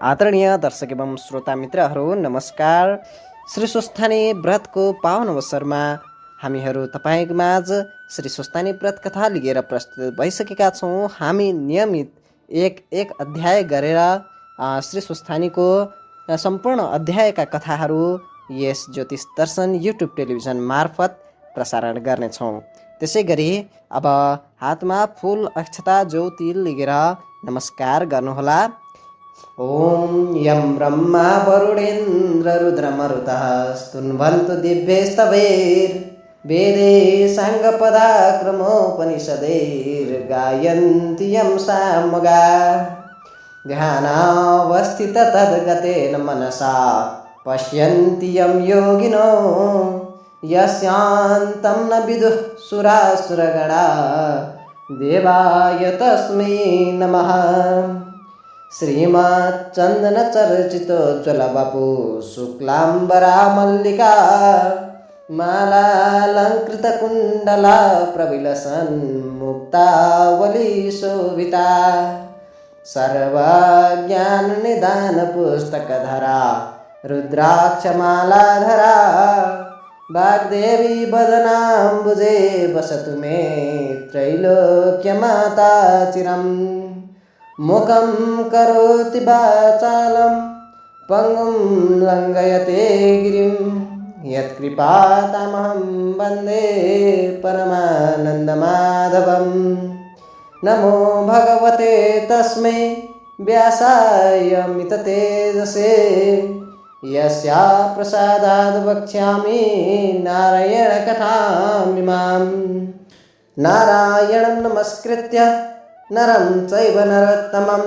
आदरणीय दर्शक एवं श्रोता मित्रहरू नमस्कार। श्री स्वस्थानी व्रतको पावन अवसरमा हामीहरू तपाईँको माझ श्री स्वस्थानी व्रत कथा लिएर प्रस्तुत भइसकेका छौँ। हामी नियमित एक अध्याय गरेर श्री स्वस्थानीको सम्पूर्ण अध्यायका कथाहरू यस ज्योतिष दर्शन युट्युब टेलिभिजन मार्फत प्रसारण गर्नेछौँ। त्यसै गरी अब हातमा फुल अक्षता ज्योति लिएर नमस्कार गर्नुहोला। ओम यं ब्रह्मा वरुणेन्द्र रुद्रमरुतः स्तुन्वन्तु दिव्यैस्तवैर्वेदे साङ्गपदाक्रमोपनिषदैर्गायन्ति यं सामगा ध्यानावस्थिततद्गतेन मनसा पश्यन्ति यं योगिनो यस्यान्तं न विदुः सुरासुरगणा देवाय तस्मै नमः। श्रीमच्चन्दनचर्चितोज्ज्वलवपु शुक्लाम्बरा मल्लिका मालालङ्कृतकुण्डला प्रविलसन्मुक्तावलीशोभिता सर्वज्ञाननिदानपुस्तकधरा रुद्राक्षमालाधरा वाग्देवी वदनाम्बुजे वसतु मे त्रैलोक्यमाता चिरम्। मुखं करोति वाचालं पङ्गुं लङ्घयते गिरिं यत्कृपातमहं वन्दे परमानन्दमाधवम्। नमो भगवते तस्मै व्यासाय मिततेजसे यस्या प्रसादाद् वक्ष्यामि नारायणकथामिमाम्। नारायणं नमस्कृत्य नरं चैव नरोत्तमं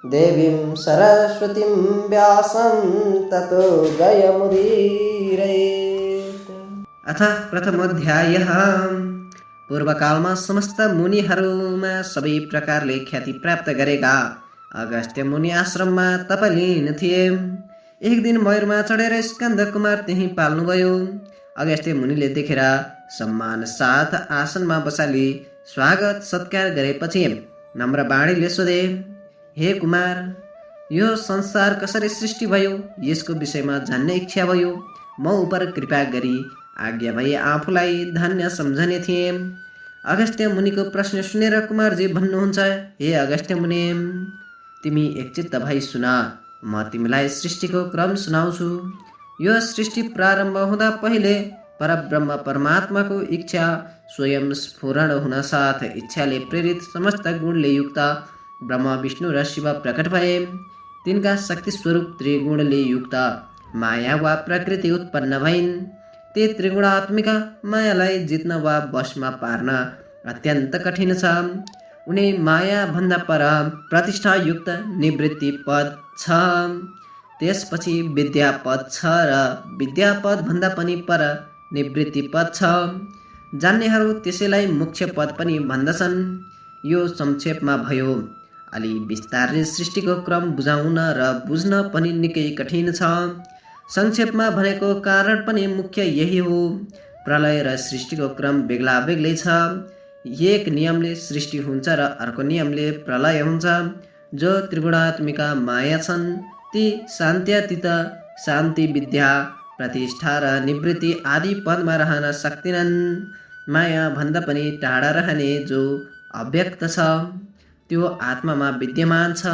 देवीं सरस्वतीं व्यासं ततो जयमुदीरयेत्। अथ प्रथमोऽध्यायः। पूर्वकालमा समस्त मुनिहरूमा सबै प्रकारले ख्याति प्राप्त गरेका अगस्त्य मुनि आश्रममा तपलीन थिए। एक दिन मयूरमा चढेर स्कन्द कुमार त्यहीँ पाल्नुभयो। अगस्त्य मुनिले देखेर सम्मान साथ आसनमा बसाली स्वागत सत्कार गरेपछि नम्र बाणीले सोधे, हे कुमार, यो संसार कसरी सृष्टि भयो यसको विषयमा जान्ने इच्छा भयो। म उपर कृपा गरी आज्ञा भई आफूलाई धन्य सम्झने थिएँ। अगस्त्य मुनिको प्रश्न सुनेर कुमारजी भन्नुहुन्छ, हे अगस्त्य मुनि, तिमी एकचित्त भई सुन, म तिमीलाई सृष्टिको क्रम सुनाउँछु। यो सृष्टि प्रारम्भ हुँदा पहिले परब्रह्म परमात्माको इच्छा स्वयं स्फुरण हुन साथ इच्छाले प्रेरित समस्त गुणले युक्त ब्रह्म विष्णु र शिव प्रकट भए। तिनका शक्ति स्वरूप त्रिगुणले युक्त माया वा प्रकृति उत्पन्न भइन्। ती त्रिगुणात्मिका मायालाई जित्न वा वशमा पार्न अत्यन्त कठिन छ। उनी माया भन्दा पर प्रतिष्ठायुक्त निवृत्ति पद छ, त्यसपछि विद्यापद छ र विद्यापद भन्दा पनि पर निवृत्ति पद छ। जान्नेहरू त्यसैलाई मोक्ष पद पनि भन्दछन्। यो संक्षेपमा भयो। अलि विस्तारले सृष्टिको क्रम बुझाउन र बुझ्न पनि निकै कठिन छ। संक्षेपमा भनेको कारण पनि मुख्य यही हो। प्रलय र सृष्टिको क्रम बेग्ला बेग्लै छ। एक नियमले सृष्टि हुन्छ र अर्को नियमले प्रलय हुन्छ। जो त्रिगुणात्मिका माया छन् ती शान्त्यातीत, शान्ति, विद्या, प्रतिष्ठा र निवृत्ति आदि पदमा रहन सक्दिनन्। माया भन्दा पनि टाढा रहने जो अव्यक्त छ त्यो आत्मामा विद्यमान छ।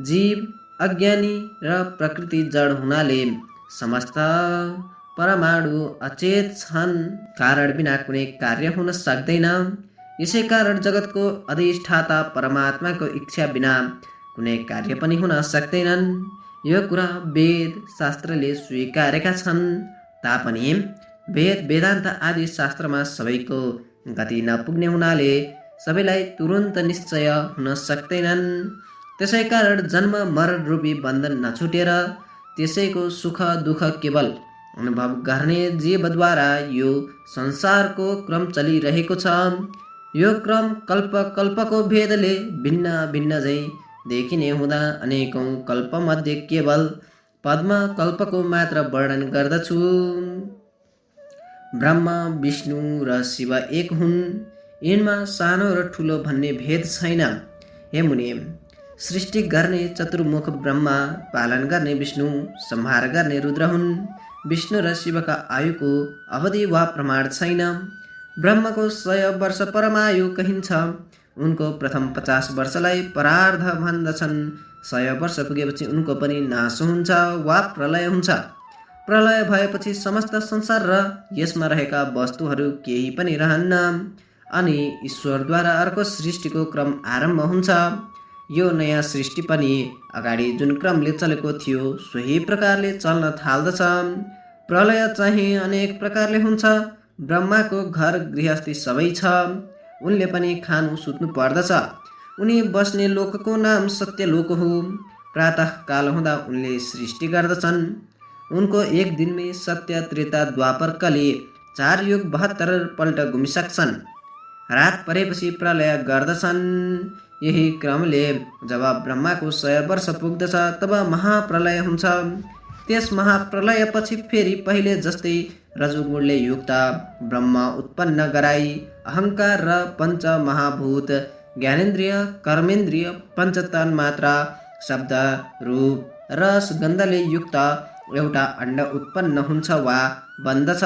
जीव अज्ञानी र प्रकृति जड हुनाले समस्त परमाणु अचेत छन्। कारण बिना कुनै कार्य हुन सक्दैन। यसै कारण जगतको अधिष्ठाता परमात्माको इच्छा बिना कुनै कार्य पनि हुन सक्दैनन्। यो कुरा वेद शास्त्रले स्वीकारेका छन् तापनि वेद वेदान्त आदि शास्त्रमा सबैको गति नपुग्ने हुनाले सबैलाई तुरुन्त निश्चय हुन सक्दैनन्। त्यसै कारण जन्म मरण रूपी बन्धन नछुटेर त्यसैको सुख दुःख केवल अनुभव गर्ने जीवद्वारा यो संसारको क्रम चलिरहेको छ। यो क्रम कल्प कल्पको भेदले भिन्न भिन्न झैँ देखिने हुँदा अनेकौं कल्पमध्ये केवल पद्म कल्पको मात्र वर्णन गर्दछु। ब्रह्मा विष्णु र शिव एक हुन्। यिनमा सानो र ठुलो भन्ने भेद छैन। हे मुनि, सृष्टि गर्ने चतुर्मुख ब्रह्मा, पालन गर्ने विष्णु, संहार गर्ने रुद्र हुन्। विष्णु र शिवका आयुको अवधि वा प्रमाण छैन। ब्रह्मको 100 वर्ष परमायु कहिन्छ। उनको प्रथम 50 वर्षलाई परार्ध भन्दछन्। 100 वर्ष पुगेपछि उनको पनि नाश हुन्छ वा प्रलय हुन्छ। प्रलय भएपछि समस्त संसार र यसमा रहेका वस्तुहरू केही पनि रहन्न अनि ईश्वरद्वारा अर्को सृष्टिको क्रम आरम्भ हुन्छ। यो नयाँ सृष्टि पनि अगाडि जुन क्रमले चलेको थियो सोही प्रकारले चल्न थाल्दछ। प्रलय चाहिँ अनेक प्रकारले हुन्छ। ब्रह्माको घर गृहस्थी सबै छ। उनले पनि खानु सुत्नु पर्दछ। उनी बस्ने लोकको नाम सत्यलोक हो। प्रातः काल हुँदा उनले सृष्टि गर्दछन्। उनको एक दिनमै सत्य, त्रेता, द्वापर, कली 4 युग 72 पल्ट घुमिसक्छन्। रात परेपछि प्रलय गर्दछन्। यही क्रमले जब ब्रह्माको 100 वर्ष पुग्दछ तब महाप्रलय हुन्छ। त्यस महाप्रलयपछि फेरि पहिले जस्तै रजोगुणले युक्त ब्रह्म उत्पन्न गराई अहङ्कार र पञ्च महाभूत, ज्ञानेन्द्रिय, कर्मेन्द्रिय, पञ्चतन मात्रा, शब्द, रूप, रस, गन्धले युक्त एउटा अण्ड उत्पन्न हुन्छ वा बन्दछ।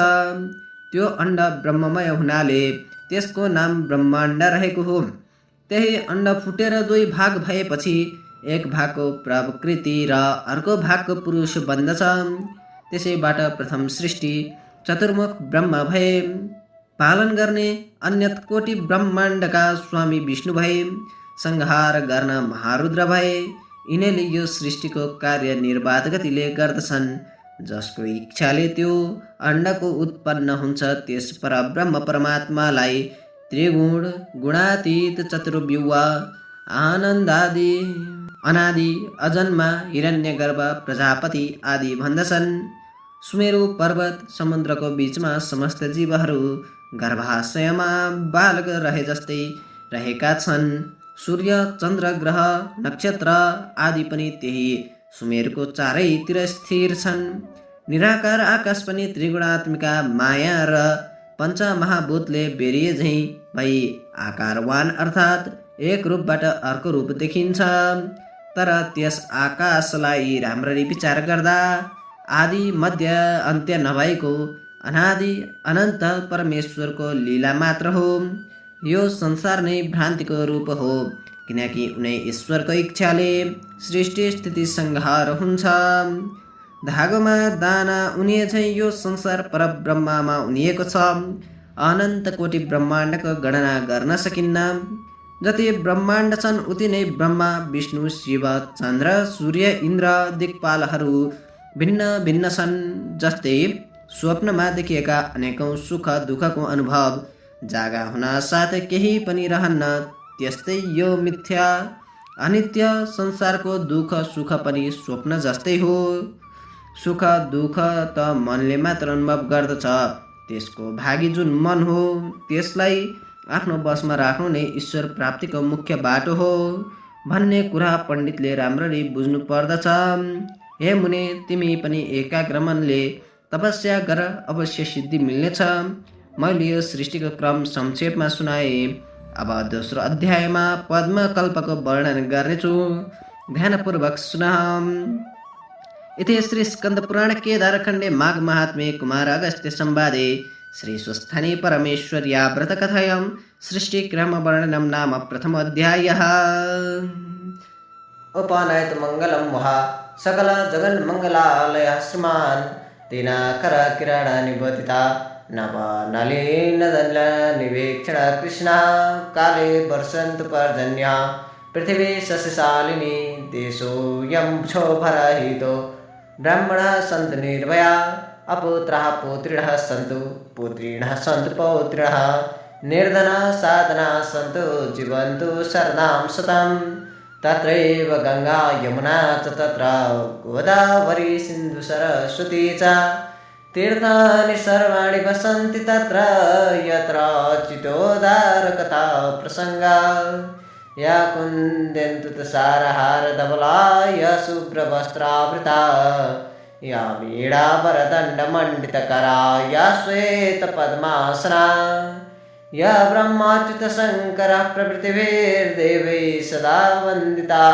त्यो अण्ड ब्रह्ममय हुनाले त्यसको नाम ब्रह्माण्ड रहेको हो। त्यही अण्ड फुटेर 2 भाग भएपछि एक भागको प्रकृति र अर्को भागको पुरुष बन्दछ। त्यसैबाट प्रथम सृष्टि चतुर्मुख ब्रह्मा भए। पालन गर्ने अन्यत कोटि ब्रह्माण्डका स्वामी विष्णु भए। संहार गर्न महारुद्र भए। यिनीले यो सृष्टिको कार्य निर्वाध गतिले गर्दछन्। जसको इच्छाले त्यो अण्डको उत्पन्न हुन्छ त्यस परब्रह्म परमात्मालाई त्रिगुण, गुणातीत, चतुर्व्यूह, आनन्दादि, अनादि, अजन्मा, हिरण्यगर्भ, प्रजापति आदि भन्दछन्। सुमेरु पर्वत समुद्रको बीचमा समस्त जीवहरू गर्भाशयमा बालक रहे जस्तै रहेका छन्। सूर्य, चन्द्र, ग्रह, नक्षत्र आदि पनि त्यही सुमेरको चारैतिर स्थिर छन्। निराकार आकाश पनि त्रिगुणात्मिका माया र पञ्चमहाभूतले बेरिए झैँ भई आकारवान अर्थात् एक रूपबाट अर्को रूप देखिन्छ। तर त्यस आकाशलाई राम्ररी विचार गर्दा आदि मध्य अन्त्य नभएको अनादि अनन्त परमेश्वरको लीला मात्र हो। यो संसार नै भ्रान्तिको रूप हो, किनकि उनै ईश्वरको इच्छाले सृष्टि स्थिति संहार हुन्छ। धागोमा दाना उनिए झैँ यो संसार परब्रह्ममा उनिएको छ। अनन्त कोटि ब्रह्माण्डको गणना गर्न सकिन्न। जति ब्रह्माण्ड छन् उति नै ब्रह्मा, विष्णु, शिव, चन्द्र, सूर्य, इन्द्र, दिक्पालहरू भिन्न भिन्न छन्। जस्तै स्वप्नमा देखिएका अनेकौं सुख दुःखको अनुभव जागा हुन साथ केही पनि रहन्न, त्यस्तै यो मिथ्या अनित्य संसारको दुःख सुख पनि स्वप्न जस्तै हो। सुख दुःख त मनले मात्र अनुभव गर्दछ। त्यसको भागी जुन मन हो त्यसलाई आफ्नो बसमा राख्नु नै ईश्वर प्राप्तिको मुख्य बाटो हो भन्ने कुरा पण्डितले राम्ररी बुझ्नु पर्दछ। हे मुने, तिमी पनि एकाग्र मनले तपस्या गर, अवश्य सिद्धि मिल्नेछ। मैले यो सृष्टिको क्रम संक्षेपमा सुनाए। अब दोस्रो अध्यायमा पद्मकल्पको वर्णन गर्नेछु। ध्यानपूर्वक सुन। इति श्री स्कंद पुराण केदारखण्डे माघ महात्म्ये कुमार अगस्त्य संवादे श्री स्वस्थानी परमेश्वर्या व्रतकथायां सृष्टिक्रम वर्णनं नाम प्रथम अध्यायः। उपनयत मंगलम वहा सकल जगन मंगलालय श्रीमान दिनाकर किरण निबोधिता नव नलिन दल निवेक्षण कृष्ण काले वर्षन्तु पर्जन्य पृथिवी शशिशालिनी देशोऽयं क्षोभरहितो ब्राह्मणाः सन्तु निर्भया अपुत्राः पुत्रिणः सन्तु पुत्रिणः सन्तु पौत्रिणः निर्धनाः साधनाः सन्तु जीवन्तु शरदां शतं तत्रैव गंगा यमुना च तत्र गोदावरी सिन्धु सरस्वती च तीर्थानि सर्वाणि वसन्ति तत्र यत्र चितोदारकथा प्रसंगा या कुन्देन्दु तुषारहार धवला या शुभ्रवस्त्रावृता या वीणावरदण्डमण्डितकरा या श्वेतपद्मासना या ब्रह्माच्युतशङ्करः प्रभृतिभिर्देवैः सदा वन्दिता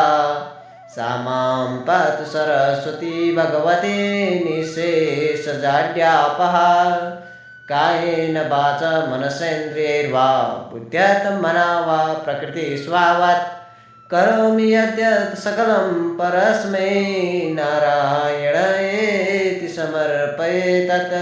सा मां पातु सरस्वती भगवती निःशेषजाड्यापहा कायेन वाचा मनसेन्द्रियैर्वा बुद्ध्यात्मना वा प्रकृतिस्वभावात् करोमि यद्यत् सकलं परस्मै नारायणायेति समर्पये तत्।